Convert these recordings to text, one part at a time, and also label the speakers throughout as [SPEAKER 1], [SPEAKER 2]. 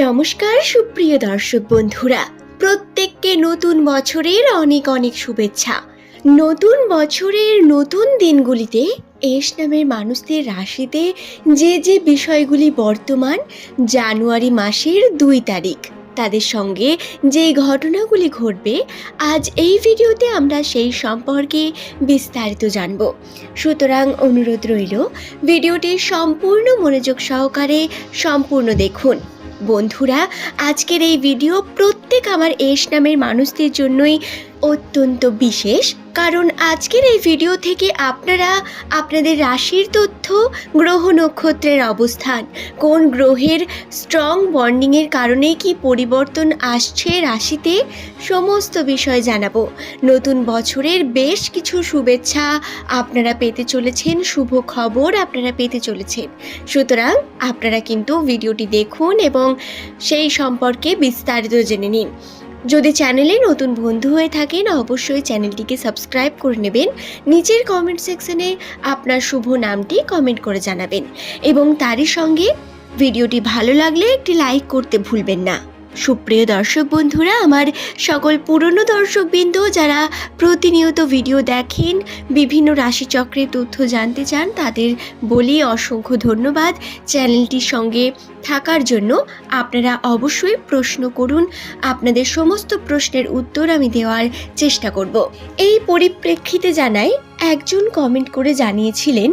[SPEAKER 1] নমস্কার সুপ্রিয় দর্শক বন্ধুরা, প্রত্যেককে নতুন বছরের অনেক অনেক শুভেচ্ছা। নতুন বছরের নতুন দিনগুলিতে এস নামের মানুষদের রাশিতে যে যে বিষয়গুলি বর্তমান জানুয়ারি মাসের 2 তারিখ তাদের সঙ্গে যে ঘটনাগুলি ঘটবে, আজ এই ভিডিওতে আমরা সেই সম্পর্কে বিস্তারিত জানব। সুতরাং অনুরোধ রইল, ভিডিওটি সম্পূর্ণ মনোযোগ সহকারে সম্পূর্ণ দেখুন। বন্ধুরা, আজকের এই ভিডিও প্রত্যেক আমার এস নামের মানুষদের জন্যই অত্যন্ত বিশেষ, কারণ আজকের এই ভিডিও থেকে আপনারা আপনাদের রাশির তথ্য, গ্রহ নক্ষত্রের অবস্থান, কোন গ্রহের স্ট্রং বন্ডিংয়ের কারণে কি পরিবর্তন আসছে রাশিতে, সমস্ত বিষয় জানাবো। নতুন বছরের বেশ কিছু শুভেচ্ছা আপনারা পেতে চলেছেন, শুভ খবর আপনারা পেতে চলেছেন। সুতরাং আপনারা কিন্তু ভিডিওটি দেখুন এবং সেই সম্পর্কে বিস্তারিত জেনে নিন। যদি চ্যানেলে নতুন বন্ধু হয়ে থাকেন, অবশ্যই চ্যানেলটিকে সাবস্ক্রাইব করে নেবেন। নিচের কমেন্ট সেকশনে আপনার শুভ নামটি কমেন্ট করে জানাবেন এবং তারই সঙ্গে ভিডিওটি ভালো লাগলে একটি লাইক করতে ভুলবেন না। সুপ্রিয় দর্শক বন্ধুরা, আমার সকল পুরনো দর্শকবৃন্দ যারা প্রতিনিয়ত ভিডিও দেখেন, বিভিন্ন রাশিচক্রের তথ্য জানতে চান, তাদের বলি অসংখ্য ধন্যবাদ চ্যানেলটির সঙ্গে থাকার জন্য। আপনারা অবশ্যই প্রশ্ন করুন, আপনাদের সমস্ত প্রশ্নের উত্তর আমি দেওয়ার চেষ্টা করব। এই পরিপ্রেক্ষিতে জানাই, একজন কমেন্ট করে জানিয়েছিলেন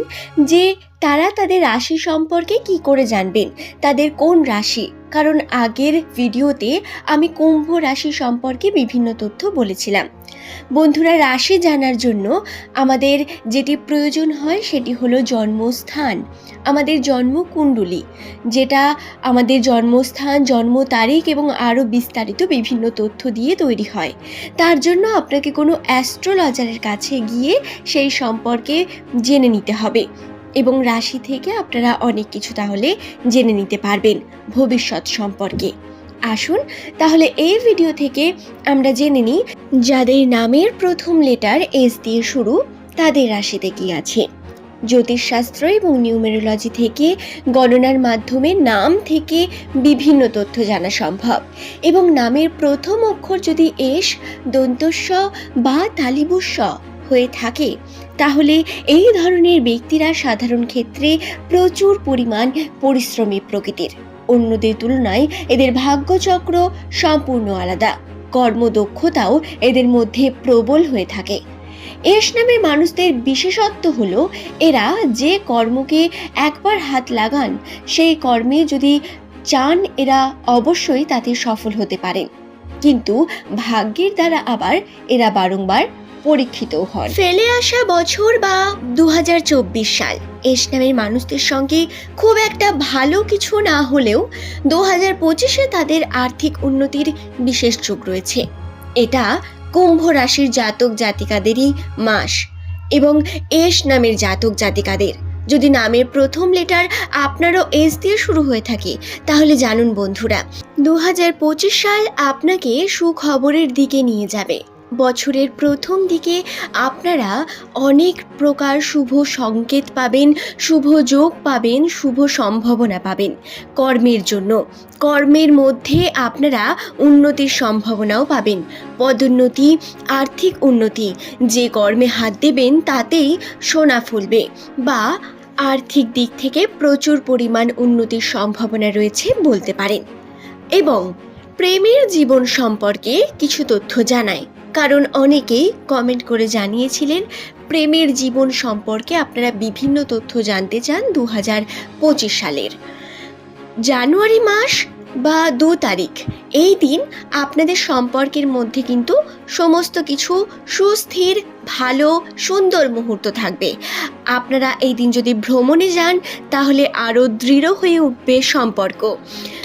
[SPEAKER 1] যে তারা তাদের রাশি সম্পর্কে কি করে জানবেন, তাদের কোন রাশি। কারণ আগের ভিডিওতে আমি কুম্ভ রাশি সম্পর্কে বিভিন্ন তথ্য বলেছিলাম। বন্ধুরা, রাশি জানার জন্য আমাদের যেটি প্রয়োজন হয় সেটি হলো জন্মস্থান, আমাদের জন্মকুণ্ডলী, যেটা আমাদের জন্মস্থান, জন্ম তারিখ এবং আরও বিস্তারিত বিভিন্ন তথ্য দিয়ে তৈরি হয়। তার জন্য আপনাকে কোনো অ্যাস্ট্রোলজারের কাছে গিয়ে সেই সম্পর্কে জেনে নিতে হবে এবং রাশি থেকে আপনারা অনেক কিছু তাহলে জেনে নিতে পারবেন ভবিষ্যৎ সম্পর্কে। আসুন তাহলে এই ভিডিও থেকে আমরা জেনে নিই যাদের নামের প্রথম লেটার এস দিয়ে শুরু, তাদের রাশিতে কি আছে। জ্যোতিষশাস্ত্র এবং নিউমেরোলজি থেকে গণনার মাধ্যমে নাম থেকে বিভিন্ন তথ্য জানা সম্ভব এবং নামের প্রথম অক্ষর যদি এস, দন্তস্ব বা তালিবুস্ব হয়ে থাকে, তাহলে এই ধরনের ব্যক্তিরা সাধারণ ক্ষেত্রে প্রচুর পরিমাণ পরিশ্রমী প্রকৃতির। অন্যদের তুলনায় এদের ভাগ্যচক্র সম্পূর্ণ আলাদা, কর্মদক্ষতাও এদের মধ্যে প্রবল হয়ে থাকে। এস নামের মানুষদের বিশেষত্ব হলো, এরা যে কর্মকে একবার হাত লাগান, সেই কর্মে যদি চান এরা অবশ্যই তাতে সফল হতে পারেন, কিন্তু ভাগ্যের দ্বারা আবার এরা বারংবার পরীক্ষিত হন। ফেলে আসা বছর বা 2024 সাল এস নামের মানুষদের সঙ্গে খুব একটা ভালো কিছু না হলেও 2025-এ তাদের আর্থিক উন্নতির বিশেষ যোগ রয়েছে। এটা কুম্ভ রাশির জাতক জাতিকাদেরই মাস এবং এস নামের জাতক জাতিকাদের যদি নামের প্রথম লেটার আপনারও এস দিয়ে শুরু হয়ে থাকে, তাহলে জানুন বন্ধুরা, 2025 সাল আপনাকে সুখবরের দিকে নিয়ে যাবে। বছরের প্রথম দিকে আপনারা অনেক প্রকার শুভ সংকেত পাবেন, শুভ যোগ পাবেন, শুভ সম্ভাবনা পাবেন কর্মের জন্য। কর্মের মধ্যে আপনারা উন্নতির সম্ভাবনাও পাবেন, পদোন্নতি, আর্থিক উন্নতি। যে কর্মে হাত দেবেন তাতেই সোনা ফলবে বা আর্থিক দিক থেকে প্রচুর পরিমাণ উন্নতির সম্ভাবনা রয়েছে বলতে পারেন। এবং প্রেমের জীবন সম্পর্কে কিছু তথ্য জানায়, কারণ অনেকেই কমেন্ট করে জানিয়েছিলেন প্রেমের জীবন সম্পর্কে আপনারা বিভিন্ন তথ্য জানতে চান। 2025 সালের জানুয়ারি মাস বা 2 তারিখ, এই দিন আপনাদের সম্পর্কের মধ্যে কিন্তু সমস্ত কিছু সুস্থির, ভালো, সুন্দর মুহূর্ত থাকবে। আপনারা এই দিন যদি ভ্রমণে যান, তাহলে আরও দৃঢ় হয়ে উঠবে সম্পর্ক।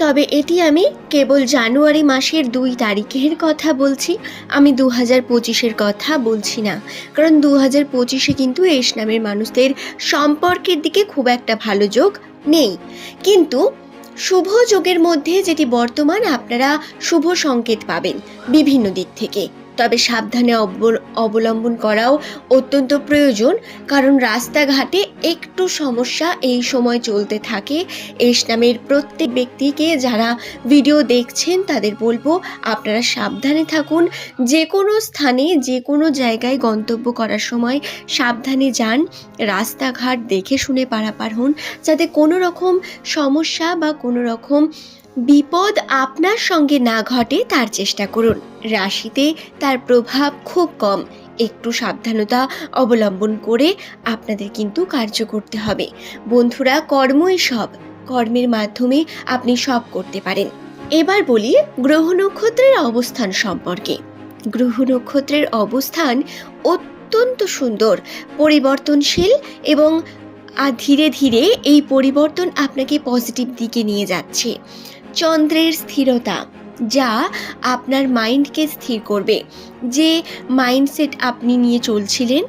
[SPEAKER 1] তবে এটি আমি কেবল জানুয়ারি মাসের 2 তারিখের কথা বলছি, আমি 2025-এর কথা বলছি না, কারণ 2025-এ কিন্তু এস নামের মানুষদের সম্পর্কের দিকে খুব একটা ভালো যোগ নেই। কিন্তু শুভ যোগের মধ্যে যেটি বর্তমান, আপনারা শুভ সংকেত পাবেন বিভিন্ন দিক থেকে। তবে সাবধানে অবলম্বন করাও অত্যন্ত প্রয়োজন, কারণ রাস্তাঘাটে একটু সমস্যা এই সময় চলতে থাকে। এস নামের প্রত্যেক ব্যক্তিকে যারা ভিডিও দেখছেন তাদের বলবো আপনারা সাবধানে থাকুন। যে কোনো স্থানে যে কোনো জায়গায় গন্তব্য করার সময় সাবধানে যান, রাস্তাঘাট দেখে শুনে পারাপার হন, যাতে কোনো রকম সমস্যা বা কোনো রকম বিপদ আপনার সঙ্গে না ঘটে তার চেষ্টা করুন। রাশিতে তার প্রভাব খুব কম, একটু সাবধানতা অবলম্বন করে আপনাদের কিন্তু কার্য করতে হবে। বন্ধুরা, কর্মই সব, কর্মের মাধ্যমে আপনি সব করতে পারেন। এবার বলি গ্রহ নক্ষত্রের অবস্থান সম্পর্কে। গ্রহ নক্ষত্রের অবস্থান অত্যন্ত সুন্দর, পরিবর্তনশীল এবং ধীরে ধীরে এই পরিবর্তন আপনাকে পজিটিভ দিকে নিয়ে যাচ্ছে। চন্দ্রের স্থিরতা যা আপনার মাইন্ডকে স্থির করবে। যে মাইন্ডসেট আপনি নিয়ে চলছিলেন,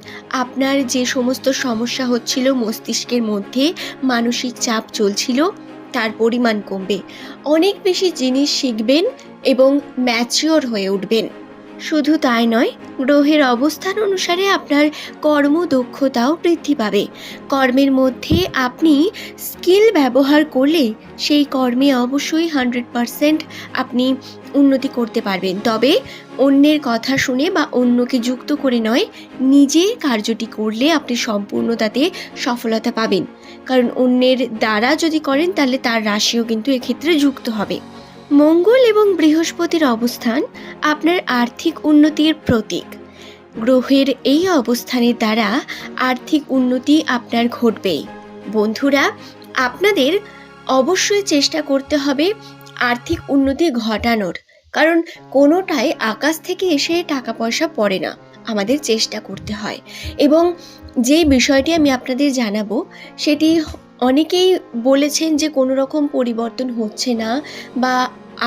[SPEAKER 1] আপনার যে সমস্ত সমস্যা হচ্ছিল মস্তিষ্কের মধ্যে, মানসিক চাপ চলছিল, তার পরিমাণ কমবে। অনেক বেশি জিনিস শিখবেন এবং ম্যাচিওর হয়ে উঠবেন। শুধু তাই নয়, গ্রহের অবস্থান অনুসারে আপনার কর্মদক্ষতাও বৃদ্ধি পাবে। কর্মের মধ্যে আপনি স্কিল ব্যবহার করলে সেই কর্মে অবশ্যই 100% আপনি উন্নতি করতে পারবেন। তবে অন্যের কথা শুনে বা অন্যকে যুক্ত করে নয়, নিজে কার্যটি করলে আপনি সম্পূর্ণতাতে সফলতা পাবেন। কারণ অন্যের দ্বারা যদি করেন তাহলে তার রাশিও কিন্তু এক্ষেত্রে যুক্ত হবে। মঙ্গল এবং বৃহস্পতির অবস্থান আপনার আর্থিক উন্নতির প্রতীক। গ্রহের এই অবস্থানের দ্বারা আর্থিক উন্নতি আপনার ঘটবেই। বন্ধুরা, আপনাদের অবশ্যই চেষ্টা করতে হবে আর্থিক উন্নতি ঘটানোর, কারণ কোনোটাই আকাশ থেকে এসে টাকা পয়সা পড়ে না, আমাদের চেষ্টা করতে হয়। এবং যে বিষয়টি আমি আপনাদের জানাবো সেটি অনেকেই বলেছেন যে কোনো রকম পরিবর্তন হচ্ছে না বা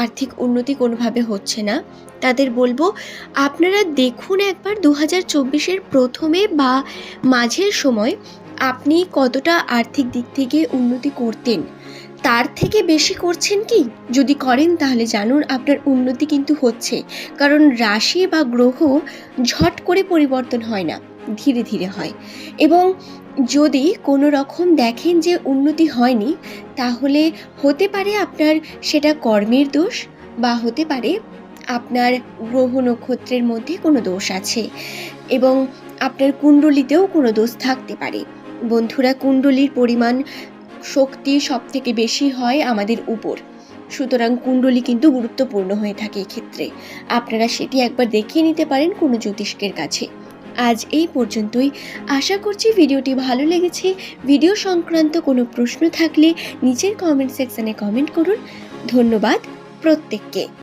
[SPEAKER 1] আর্থিক উন্নতি কোনোভাবে হচ্ছে না। তাদের বলবো আপনারা দেখুন একবার 2024-এর প্রথমে বা মাঝের সময় আপনি কতটা আর্থিক দিক থেকে উন্নতি করতেন, তার থেকে বেশি করছেন কি? যদি করেন তাহলে জানুন আপনার উন্নতি কিন্তু হচ্ছে। কারণ রাশি বা গ্রহ ঝট করে পরিবর্তন হয় না, ধীরে ধীরে হয়। এবং যদি কোনো রকম দেখেন যে উন্নতি হয়নি, তাহলে হতে পারে আপনার সেটা কর্মের দোষ, বা হতে পারে আপনার গ্রহ নক্ষত্রের মধ্যে কোনো দোষ আছে, এবং আপনার কুণ্ডলিতেও কোনো দোষ থাকতে পারে। বন্ধুরা, কুণ্ডলির পরিমাণ শক্তি সব থেকে বেশি হয় আমাদের উপর, সুতরাং কুণ্ডলী কিন্তু গুরুত্বপূর্ণ হয়ে থাকে এক্ষেত্রে। আপনারা সেটি একবার দেখিয়ে নিতে পারেন কোনো জ্যোতিষ্কের কাছে। আজ এই পর্যন্তই। আশা করছি ভিডিওটি ভালো লেগেছে। ভিডিও সংক্রান্ত কোনো প্রশ্ন থাকলে নিচের কমেন্ট সেকশনে কমেন্ট করুন। ধন্যবাদ প্রত্যেককে।